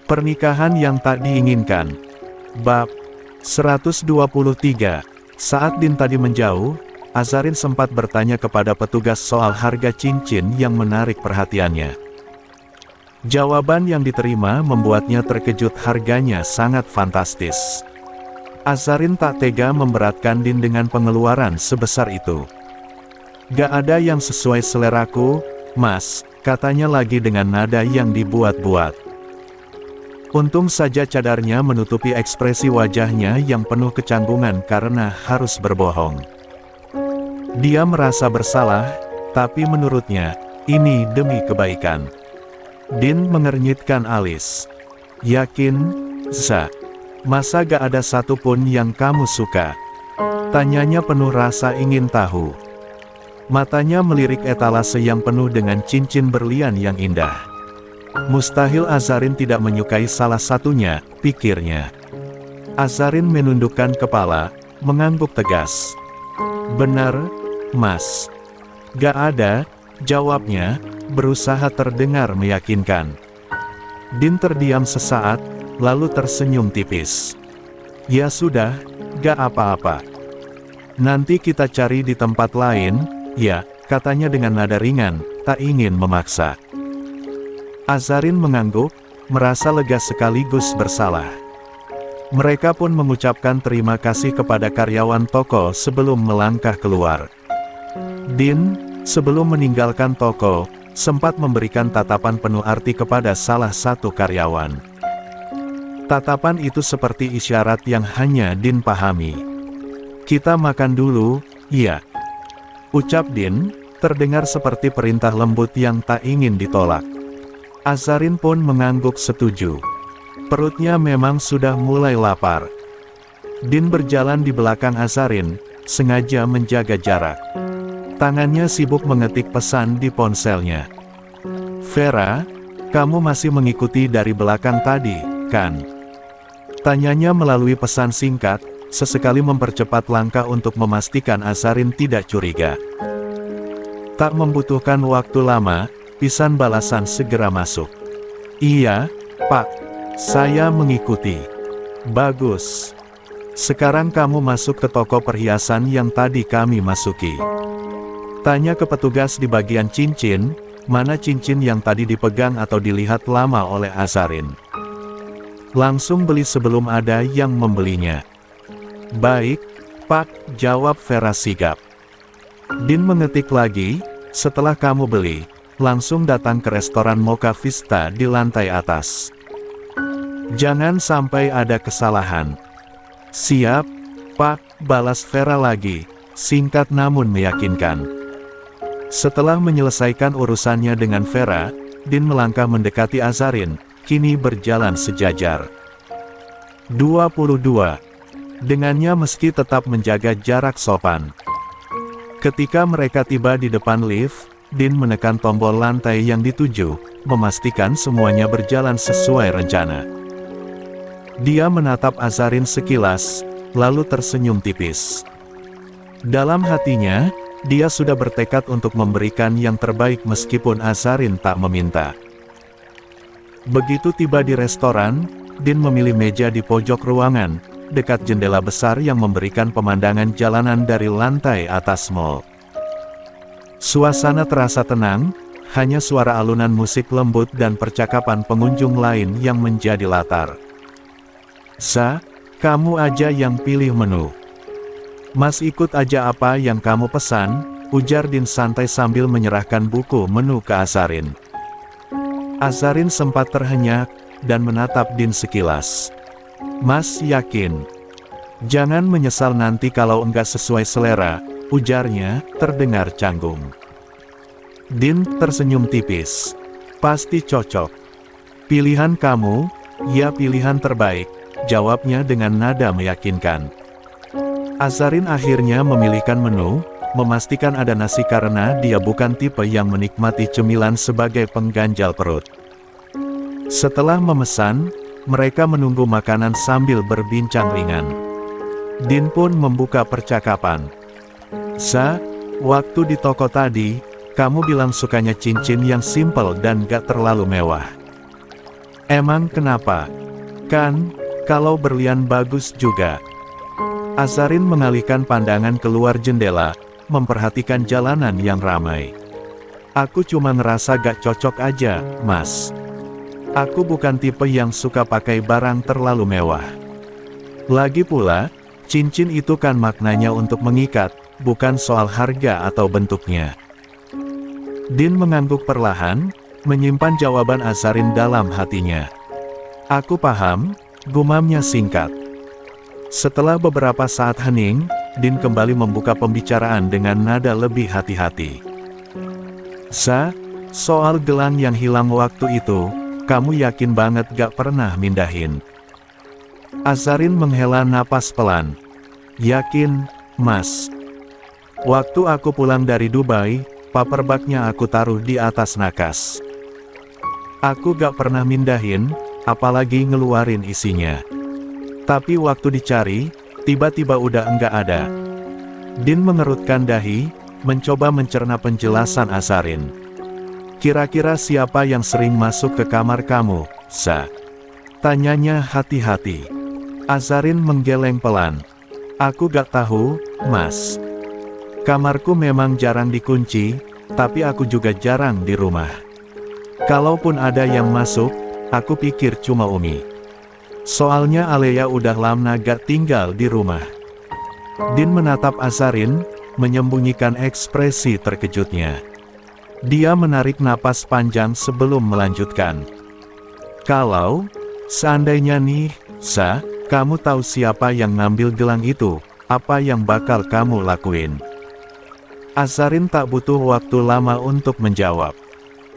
Pernikahan yang tak diinginkan. Bab 123. Saat Din tadi menjauh, Azarin sempat bertanya kepada petugas soal harga cincin yang menarik perhatiannya. Jawaban yang diterima membuatnya terkejut, harganya sangat fantastis. Azarin tak tega memberatkan Din dengan pengeluaran sebesar itu. "Gak ada yang sesuai seleraku, Mas," katanya lagi dengan nada yang dibuat-buat. Untung saja cadarnya menutupi ekspresi wajahnya yang penuh kecanggungan karena harus berbohong. Dia merasa bersalah, tapi menurutnya, ini demi kebaikan. Din mengernyitkan alis. "Yakin, Za? Masa gak ada satupun yang kamu suka?" Tanyanya penuh rasa ingin tahu. Matanya melirik etalase yang penuh dengan cincin berlian yang indah. Mustahil Azarin tidak menyukai salah satunya, pikirnya. Azarin menundukkan kepala, mengangguk tegas. "Benar, Mas." "Gak ada," jawabnya, berusaha terdengar meyakinkan. Din terdiam sesaat, lalu tersenyum tipis. "Ya sudah, gak apa-apa. Nanti kita cari di tempat lain, ya," katanya dengan nada ringan, tak ingin memaksa. Azarin mengangguk, merasa lega sekaligus bersalah. Mereka pun mengucapkan terima kasih kepada karyawan toko sebelum melangkah keluar. Din, sebelum meninggalkan toko, sempat memberikan tatapan penuh arti kepada salah satu karyawan. Tatapan itu seperti isyarat yang hanya Din pahami. "Kita makan dulu, ya?" ucap Din, terdengar seperti perintah lembut yang tak ingin ditolak. Azarin pun mengangguk setuju. Perutnya memang sudah mulai lapar. Din berjalan di belakang Azarin, sengaja menjaga jarak. Tangannya sibuk mengetik pesan di ponselnya. "Vera, kamu masih mengikuti dari belakang tadi, kan?" tanyanya melalui pesan singkat, sesekali mempercepat langkah untuk memastikan Azarin tidak curiga. Tak membutuhkan waktu lama, pesan balasan segera masuk. "Iya, Pak. Saya mengikuti." "Bagus. Sekarang kamu masuk ke toko perhiasan yang tadi kami masuki." Tanya ke petugas di bagian cincin, mana cincin yang tadi dipegang atau dilihat lama oleh Azarin. "Langsung beli sebelum ada yang membelinya." "Baik, Pak," jawab Vera sigap. Din mengetik lagi, "Setelah kamu beli, langsung datang ke restoran Mocha Vista di lantai atas. Jangan sampai ada kesalahan." "Siap, Pak," balas Vera lagi, singkat namun meyakinkan. Setelah menyelesaikan urusannya dengan Vera, Din melangkah mendekati Azarin, kini berjalan sejajar. 22. Dengannya meski tetap menjaga jarak sopan. Ketika mereka tiba di depan lift, Din menekan tombol lantai yang dituju, memastikan semuanya berjalan sesuai rencana. Dia menatap Azarin sekilas, lalu tersenyum tipis. Dalam hatinya, dia sudah bertekad untuk memberikan yang terbaik meskipun Azarin tak meminta. Begitu tiba di restoran, Din memilih meja di pojok ruangan, dekat jendela besar yang memberikan pemandangan jalanan dari lantai atas mall. Suasana terasa tenang, hanya suara alunan musik lembut dan percakapan pengunjung lain yang menjadi latar. "Za, kamu aja yang pilih menu." "Mas ikut aja apa yang kamu pesan," ujar Din santai sambil menyerahkan buku menu ke Azarin. Azarin sempat terhenyak, dan menatap Din sekilas. "Mas yakin? Jangan menyesal nanti kalau enggak sesuai selera," ujarnya, terdengar canggung. Din tersenyum tipis. "Pasti cocok. Pilihan kamu, ya pilihan terbaik," jawabnya dengan nada meyakinkan. Azarin akhirnya memilihkan menu, memastikan ada nasi karena dia bukan tipe yang menikmati cemilan sebagai pengganjal perut. Setelah memesan, mereka menunggu makanan sambil berbincang ringan. Din pun membuka percakapan. "Za, waktu di toko tadi, kamu bilang sukanya cincin yang simpel dan gak terlalu mewah. Emang kenapa? Kan, kalau berlian bagus juga. Azarin mengalihkan pandangan keluar jendela, memperhatikan jalanan yang ramai. Aku cuma ngerasa gak cocok aja, Mas. Aku bukan tipe yang suka pakai barang terlalu mewah. Lagi pula, cincin itu kan maknanya untuk mengikat, bukan soal harga atau bentuknya. Din mengangguk perlahan, menyimpan jawaban Azarin dalam hatinya. Aku paham, gumamnya singkat. Setelah beberapa saat hening, Din kembali membuka pembicaraan dengan nada lebih hati-hati. Soal gelang yang hilang waktu itu, kamu yakin banget gak pernah mindahin? Azarin menghela napas pelan. Yakin, Mas. Waktu aku pulang dari Dubai, paperbaknya aku taruh di atas nakas. Aku gak pernah mindahin, apalagi ngeluarin isinya. Tapi waktu dicari, tiba-tiba udah enggak ada. Din mengerutkan dahi, mencoba mencerna penjelasan Azarin. Kira-kira siapa yang sering masuk ke kamar kamu, Sa? Tanyanya hati-hati. Azarin menggeleng pelan. Aku gak tahu, Mas. Kamarku memang jarang dikunci, tapi aku juga jarang di rumah. Kalaupun ada yang masuk, aku pikir cuma Umi. Soalnya Alea udah lama gak tinggal di rumah. Din menatap Azarin, menyembunyikan ekspresi terkejutnya. Dia menarik napas panjang sebelum melanjutkan. Kalau, seandainya nih, Sa, kamu tahu siapa yang ngambil gelang itu, apa yang bakal kamu lakuin? Azarin tak butuh waktu lama untuk menjawab.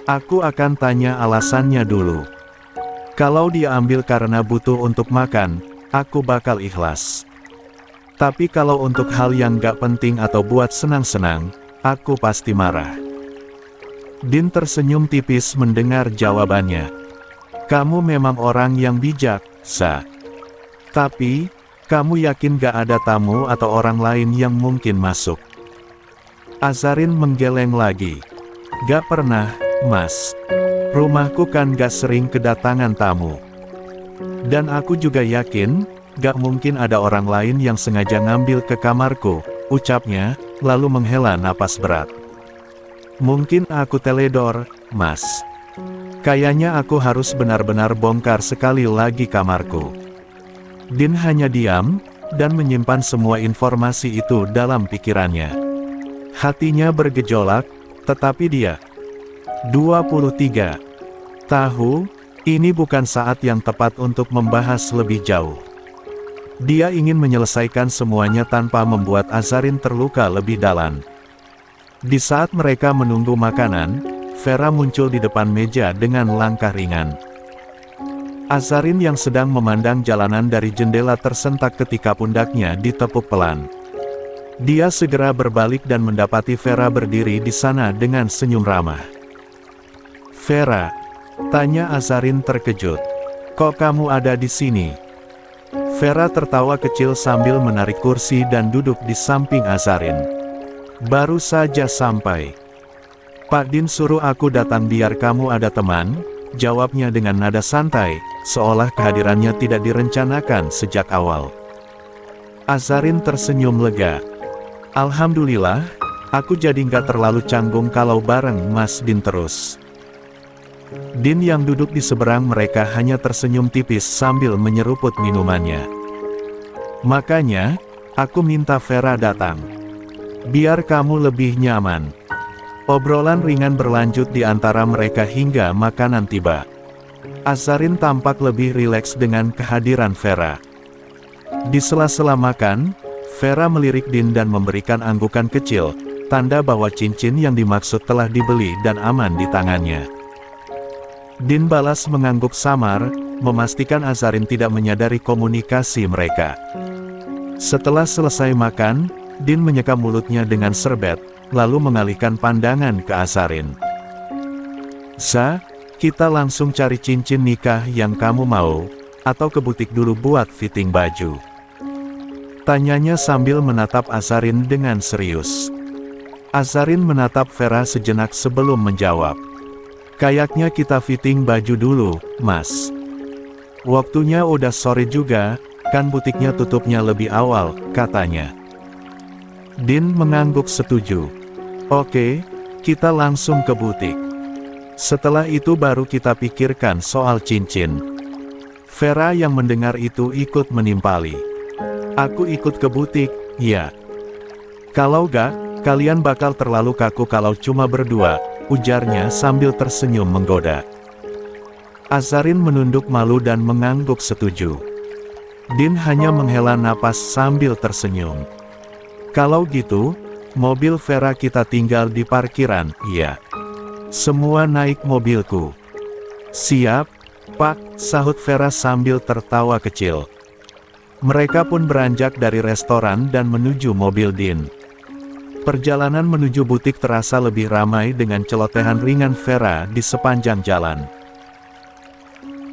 Aku akan tanya alasannya dulu. Kalau dia ambil karena butuh untuk makan, aku bakal ikhlas. Tapi kalau untuk hal yang gak penting atau buat senang-senang, aku pasti marah. Din tersenyum tipis mendengar jawabannya. Kamu memang orang yang bijak, Sa. Tapi, kamu yakin gak ada tamu atau orang lain yang mungkin masuk? Azarin menggeleng lagi. Gak pernah, Mas. Rumahku kan gak sering kedatangan tamu. Dan aku juga yakin, gak mungkin ada orang lain yang sengaja ngambil ke kamarku, ucapnya, lalu menghela napas berat. Mungkin aku teledor, Mas. Kayaknya aku harus benar-benar bongkar sekali lagi kamarku. Din hanya diam, dan menyimpan semua informasi itu dalam pikirannya. Hatinya bergejolak, tetapi dia 23 tahu, ini bukan saat yang tepat untuk membahas lebih jauh. Dia ingin menyelesaikan semuanya tanpa membuat Azarin terluka lebih dalam. Di saat mereka menunggu makanan, Vera muncul di depan meja dengan langkah ringan. Azarin yang sedang memandang jalanan dari jendela tersentak ketika pundaknya ditepuk pelan. Dia segera berbalik dan mendapati Vera berdiri di sana dengan senyum ramah. Vera, tanya Azarin terkejut. Kok kamu ada di sini? Vera tertawa kecil sambil menarik kursi dan duduk di samping Azarin. Baru saja sampai. Pak Din suruh aku datang biar kamu ada teman, jawabnya dengan nada santai, seolah kehadirannya tidak direncanakan sejak awal. Azarin tersenyum lega. Alhamdulillah, aku jadi nggak terlalu canggung kalau bareng Mas Din terus. Din yang duduk di seberang mereka hanya tersenyum tipis sambil menyeruput minumannya. Makanya, aku minta Vera datang. Biar kamu lebih nyaman. Obrolan ringan berlanjut di antara mereka hingga makanan tiba. Azarin tampak lebih rileks dengan kehadiran Vera. Di sela-sela makan, Vera melirik Din dan memberikan anggukan kecil, tanda bahwa cincin yang dimaksud telah dibeli dan aman di tangannya. Din balas mengangguk samar, memastikan Azarin tidak menyadari komunikasi mereka. Setelah selesai makan, Din menyeka mulutnya dengan serbet, lalu mengalihkan pandangan ke Azarin. Sa, kita langsung cari cincin nikah yang kamu mau, atau ke butik dulu buat fitting baju? Tanyanya sambil menatap Azarin dengan serius. Azarin menatap Vera sejenak sebelum menjawab. Kayaknya kita fitting baju dulu, Mas. Waktunya udah sore juga, kan butiknya tutupnya lebih awal, katanya. Din mengangguk setuju. Oke, kita langsung ke butik. Setelah itu baru kita pikirkan soal cincin. Vera yang mendengar itu ikut menimpali. Aku ikut ke butik, ya. Kalau gak, kalian bakal terlalu kaku kalau cuma berdua, ujarnya sambil tersenyum menggoda. Azarin menunduk malu dan mengangguk setuju. Din hanya menghela napas sambil tersenyum. Kalau gitu, mobil Vera kita tinggal di parkiran, ya. Semua naik mobilku. Siap, Pak, sahut Vera sambil tertawa kecil. Mereka pun beranjak dari restoran dan menuju mobil Din. Perjalanan menuju butik terasa lebih ramai dengan celotehan ringan Vera di sepanjang jalan.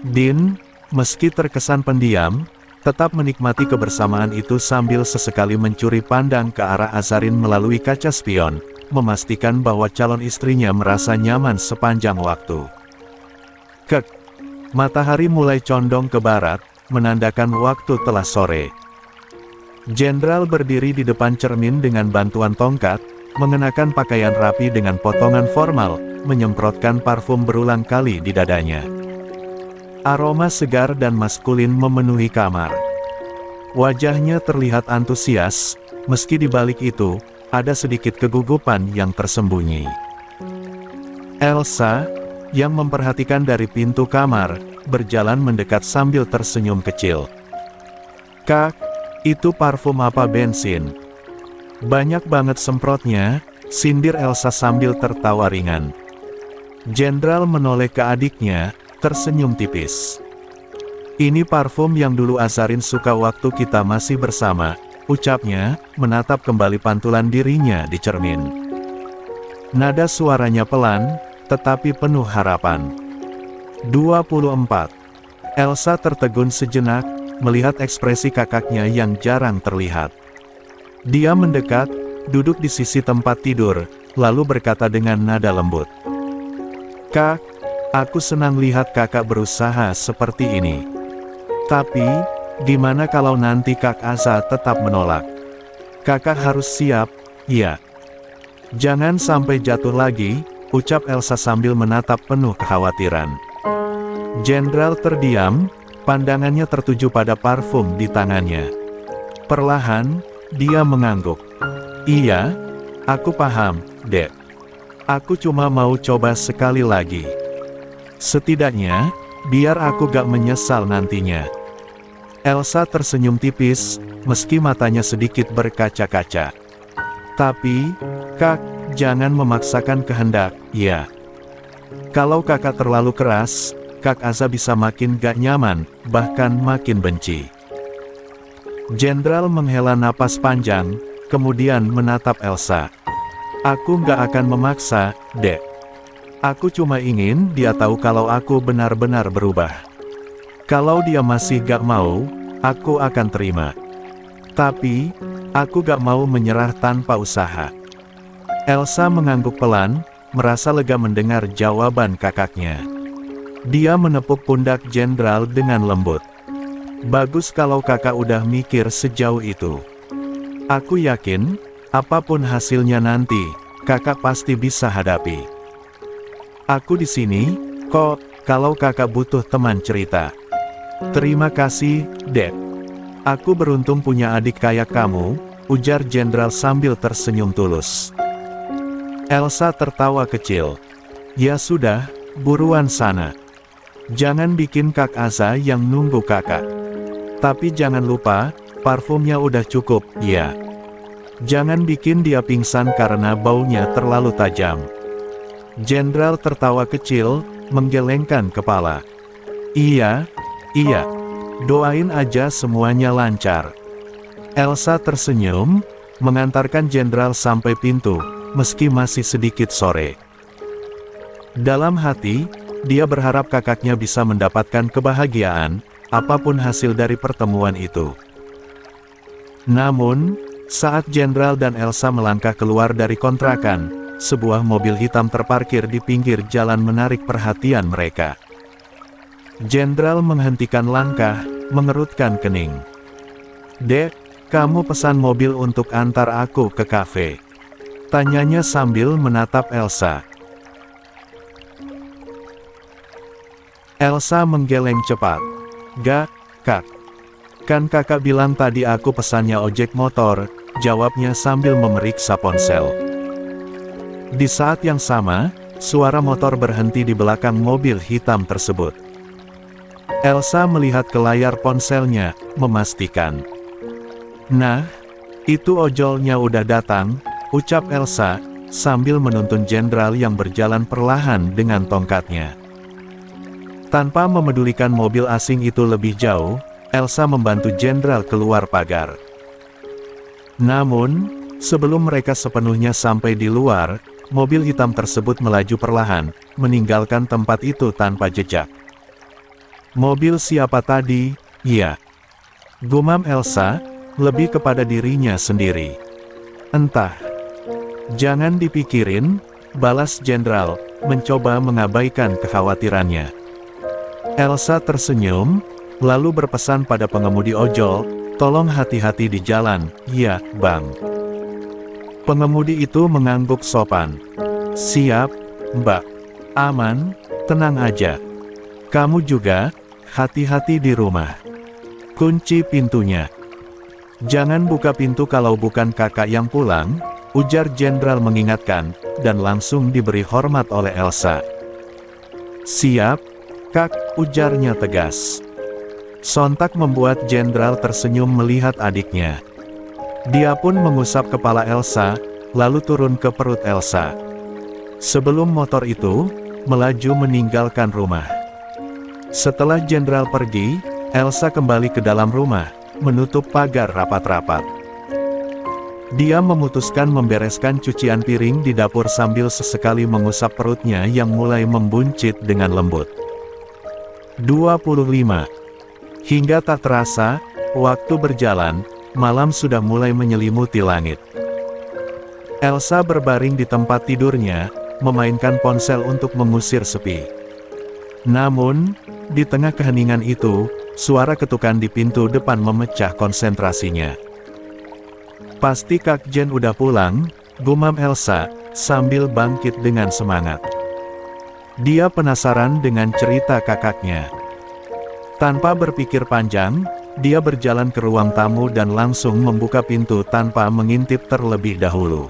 Din, meski terkesan pendiam, tetap menikmati kebersamaan itu sambil sesekali mencuri pandang ke arah Azarin melalui kaca spion, memastikan bahwa calon istrinya merasa nyaman sepanjang waktu. Kek, matahari mulai condong ke barat, menandakan waktu telah sore. Jenderal berdiri di depan cermin dengan bantuan tongkat, mengenakan pakaian rapi dengan potongan formal, menyemprotkan parfum berulang kali di dadanya. Aroma segar dan maskulin memenuhi kamar. Wajahnya terlihat antusias, meski di balik itu, ada sedikit kegugupan yang tersembunyi. Elsa, yang memperhatikan dari pintu kamar, berjalan mendekat sambil tersenyum kecil. Kak, itu parfum apa bensin? Banyak banget semprotnya, sindir Elsa sambil tertawa ringan. Jenderal menoleh ke adiknya, tersenyum tipis. Ini parfum yang dulu Azarin suka waktu kita masih bersama, ucapnya, menatap kembali pantulan dirinya di cermin. Nada suaranya pelan, tetapi penuh harapan. 24. Elsa tertegun sejenak, melihat ekspresi kakaknya yang jarang terlihat. Dia mendekat, duduk di sisi tempat tidur, lalu berkata dengan nada lembut. Kak, aku senang lihat kakak berusaha seperti ini. Tapi, gimana kalau nanti Kak Aza tetap menolak? Kakak harus siap, ya. Jangan sampai jatuh lagi, ucap Elsa sambil menatap penuh kekhawatiran. Jenderal terdiam, pandangannya tertuju pada parfum di tangannya. Perlahan, dia mengangguk. Iya, aku paham, Dek. Aku cuma mau coba sekali lagi. Setidaknya, biar aku gak menyesal nantinya. Elsa tersenyum tipis, meski matanya sedikit berkaca-kaca. Tapi, Kak, jangan memaksakan kehendak, ya. Kalau kakak terlalu keras, Kak Aza bisa makin gak nyaman, bahkan makin benci. Jenderal menghela napas panjang, kemudian menatap Elsa. Aku gak akan memaksa, Dek. Aku cuma ingin dia tahu kalau aku benar-benar berubah. Kalau dia masih gak mau, aku akan terima. Tapi, aku gak mau menyerah tanpa usaha. Elsa mengangguk pelan, merasa lega mendengar jawaban kakaknya. Dia menepuk pundak jenderal dengan lembut. Bagus kalau kakak udah mikir sejauh itu. Aku yakin, apapun hasilnya nanti, kakak pasti bisa hadapi. Aku di sini, kok, kalau kakak butuh teman cerita. Terima kasih, Dek. Aku beruntung punya adik kayak kamu, ujar jenderal sambil tersenyum tulus. Elsa tertawa kecil. Ya sudah, buruan sana. Jangan bikin Kak Aza yang nunggu kakak. Tapi jangan lupa, parfumnya udah cukup, ya. Jangan bikin dia pingsan karena baunya terlalu tajam. Jenderal tertawa kecil, menggelengkan kepala. Iya, iya. Doain aja semuanya lancar. Elsa tersenyum, mengantarkan jenderal sampai pintu, meski masih sedikit sore. Dalam hati, dia berharap kakaknya bisa mendapatkan kebahagiaan, apapun hasil dari pertemuan itu. Namun, saat jenderal dan Elsa melangkah keluar dari kontrakan, sebuah mobil hitam terparkir di pinggir jalan menarik perhatian mereka. Jenderal menghentikan langkah, mengerutkan kening. "Dek, kamu pesan mobil untuk antar aku ke kafe?" tanyanya sambil menatap Elsa. Elsa menggeleng cepat. "Gak, Kak. Kan kakak bilang tadi aku pesannya ojek motor," jawabnya sambil memeriksa ponsel. Di saat yang sama, suara motor berhenti di belakang mobil hitam tersebut. Elsa melihat ke layar ponselnya, memastikan. "Nah, itu ojolnya udah datang," ucap Elsa, sambil menuntun jenderal yang berjalan perlahan dengan tongkatnya. Tanpa memedulikan mobil asing itu lebih jauh, Elsa membantu jenderal keluar pagar. Namun, sebelum mereka sepenuhnya sampai di luar, mobil hitam tersebut melaju perlahan, meninggalkan tempat itu tanpa jejak. "Mobil siapa tadi?" "Ya," gumam Elsa, lebih kepada dirinya sendiri. "Entah." "Jangan dipikirin," balas jenderal, mencoba mengabaikan kekhawatirannya. Elsa tersenyum, lalu berpesan pada pengemudi ojol, "Tolong hati-hati di jalan." "Ya, Bang." Pengemudi itu mengangguk sopan. "Siap, Mbak. Aman, tenang aja. Kamu juga, hati-hati di rumah. Kunci pintunya. Jangan buka pintu kalau bukan kakak yang pulang," ujar jenderal mengingatkan, dan langsung diberi hormat oleh Elsa. "Siap, Kak," ujarnya tegas. Sontak membuat jenderal tersenyum melihat adiknya. Dia pun mengusap kepala Elsa, lalu turun ke perut Elsa. Sebelum motor itu melaju meninggalkan rumah. Setelah jenderal pergi, Elsa kembali ke dalam rumah, menutup pagar rapat-rapat. Dia memutuskan membereskan cucian piring di dapur sambil sesekali mengusap perutnya yang mulai membuncit dengan lembut. 25. Hingga tak terasa, waktu berjalan, malam sudah mulai menyelimuti langit. Elsa berbaring di tempat tidurnya, memainkan ponsel untuk mengusir sepi. Namun, di tengah keheningan itu, suara ketukan di pintu depan memecah konsentrasinya. "Pasti Kak Jen udah pulang," gumam Elsa, sambil bangkit dengan semangat. Dia penasaran dengan cerita kakaknya. Tanpa berpikir panjang, dia berjalan ke ruang tamu dan langsung membuka pintu tanpa mengintip terlebih dahulu.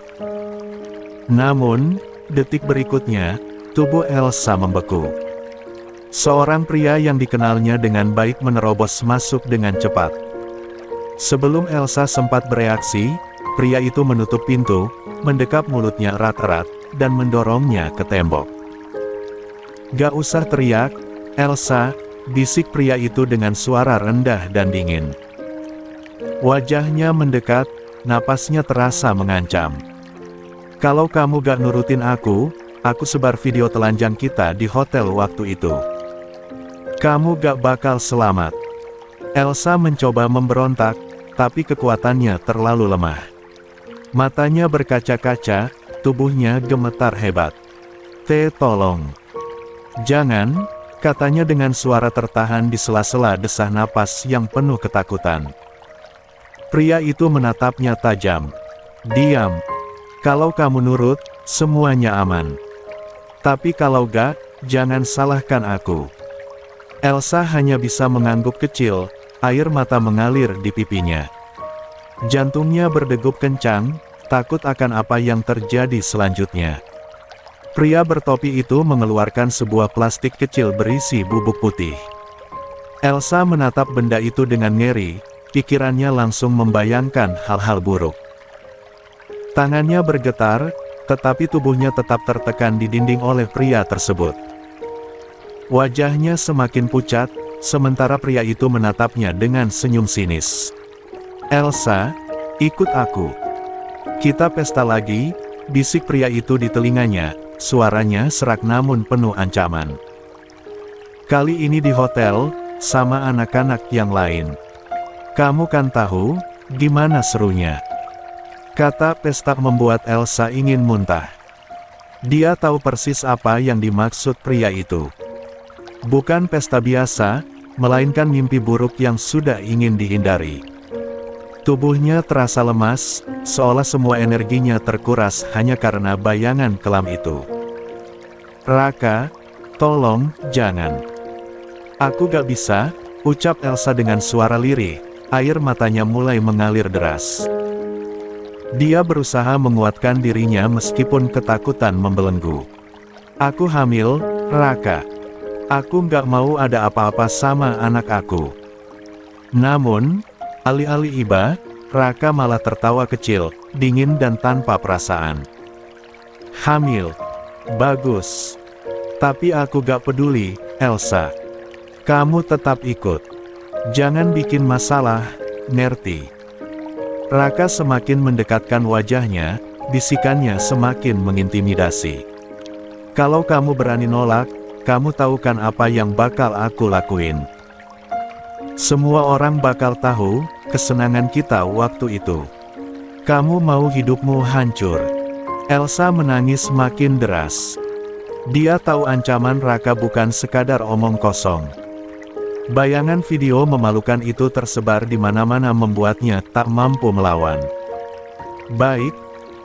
Namun, detik berikutnya, tubuh Elsa membeku. Seorang pria yang dikenalnya dengan baik menerobos masuk dengan cepat. Sebelum Elsa sempat bereaksi, pria itu menutup pintu, mendekap mulutnya erat-erat, dan mendorongnya ke tembok. "Gak usah teriak, Elsa," bisik pria itu dengan suara rendah dan dingin. Wajahnya mendekat, napasnya terasa mengancam. "Kalau kamu gak nurutin aku sebar video telanjang kita di hotel waktu itu. Kamu gak bakal selamat." Elsa mencoba memberontak, tapi kekuatannya terlalu lemah. Matanya berkaca-kaca, tubuhnya gemetar hebat. Tolong. Jangan," katanya dengan suara tertahan di sela-sela desah napas yang penuh ketakutan. Pria itu menatapnya tajam. "Diam. Kalau kamu nurut, semuanya aman. Tapi kalau gak, jangan salahkan aku." Elsa hanya bisa mengangguk kecil, air mata mengalir di pipinya. Jantungnya berdegup kencang, takut akan apa yang terjadi selanjutnya. Pria bertopi itu mengeluarkan sebuah plastik kecil berisi bubuk putih. Elsa menatap benda itu dengan ngeri, pikirannya langsung membayangkan hal-hal buruk. Tangannya bergetar, tetapi tubuhnya tetap tertekan di dinding oleh pria tersebut. Wajahnya semakin pucat, sementara pria itu menatapnya dengan senyum sinis. "Elsa, ikut aku. Kita pesta lagi," bisik pria itu di telinganya, suaranya serak namun penuh ancaman. "Kali ini di hotel, sama anak-anak yang lain. Kamu kan tahu, gimana serunya." Kata pesta membuat Elsa ingin muntah. Dia tahu persis apa yang dimaksud pria itu. Bukan pesta biasa, melainkan mimpi buruk yang sudah ingin dihindari. Tubuhnya terasa lemas, seolah semua energinya terkuras hanya karena bayangan kelam itu. "Raka, tolong, jangan. Aku gak bisa," ucap Elsa dengan suara lirih, air matanya mulai mengalir deras. Dia berusaha menguatkan dirinya meskipun ketakutan membelenggu. "Aku hamil, Raka. Aku nggak mau ada apa-apa sama anak aku." Namun, alih-alih iba, Raka malah tertawa kecil, dingin dan tanpa perasaan. "Hamil? Bagus. Tapi aku gak peduli, Elsa. Kamu tetap ikut. Jangan bikin masalah, ngerti?" Raka semakin mendekatkan wajahnya, bisikannya semakin mengintimidasi. "Kalau kamu berani nolak, kamu tahu kan apa yang bakal aku lakuin? Semua orang bakal tahu kesenangan kita waktu itu. Kamu mau hidupmu hancur." Elsa menangis makin deras. Dia tahu ancaman Raka bukan sekadar omong kosong. Bayangan video memalukan itu tersebar di mana-mana membuatnya tak mampu melawan. "Baik,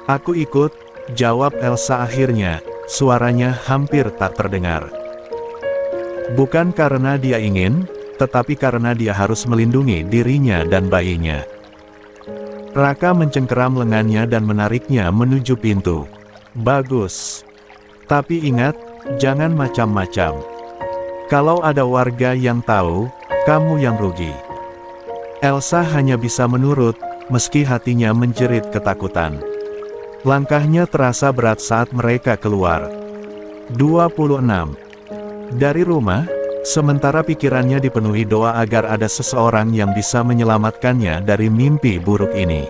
aku ikut," jawab Elsa akhirnya, suaranya hampir tak terdengar. Bukan karena dia ingin, tetapi karena dia harus melindungi dirinya dan bayinya. Raka mencengkeram lengannya dan menariknya menuju pintu. "Bagus. Tapi ingat, jangan macam-macam. Kalau ada warga yang tahu, kamu yang rugi." Elsa hanya bisa menurut, meski hatinya menjerit ketakutan. Langkahnya terasa berat saat mereka keluar. 26. Dari rumah, sementara pikirannya dipenuhi doa agar ada seseorang yang bisa menyelamatkannya dari mimpi buruk ini.